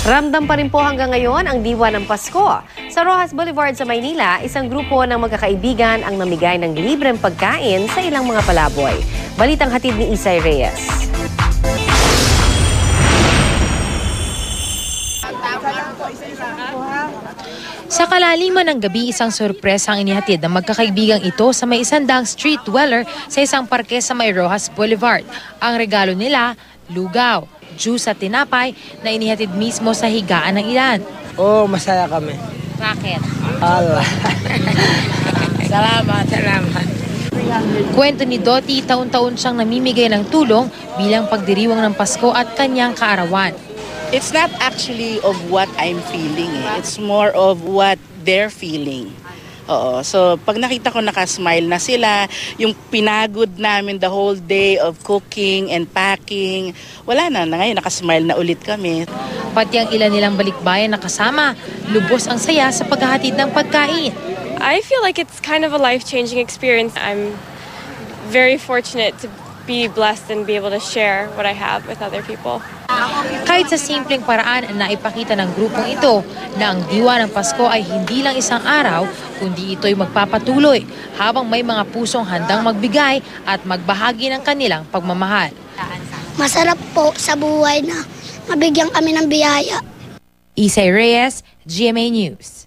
Ramdam pa rin po hanggang ngayon ang diwa ng Pasko. Sa Rojas Boulevard sa Maynila, isang grupo ng magkakaibigan ang namigay ng libreng pagkain sa ilang mga palaboy. Balitang hatid ni Isay Reyes. Sa kalaliman ng gabi, isang sorpresa ang inihatid ng magkakaibigang ito sa may isandang street dweller sa isang parke sa may Rojas Boulevard. Ang regalo nila, lugaw, juice at tinapay na inihatid mismo sa higaan ng ilan. Oo, masaya kami. Bakit? Allah. Salamat. Kwento ni Dottie, taon-taon siyang namimigay ng tulong bilang pagdiriwang ng Pasko at kanyang kaarawan. It's not actually of what I'm feeling. It's more of what they're feeling. Oo. So, pag nakita ko nakasmile na sila, yung pinagod namin the whole day of cooking and packing, wala na. Ngayon, nakasmile na ulit kami. Pati ang ilan nilang balikbayan na kasama, lubos ang saya sa paghahatid ng pagkain. I feel like it's kind of a life-changing experience. I'm very fortunate to be blessed and be able to share what I have with other people. Kahit sa simpleng paraan na ipakita ng grupong ito na ang diwa ng Pasko ay hindi lang isang araw, kundi ito'y magpapatuloy habang may mga pusong handang magbigay at magbahagi ng kanilang pagmamahal. Masarap po sa buhay na mabigyan kami ng biyaya. Isay Reyes, GMA News.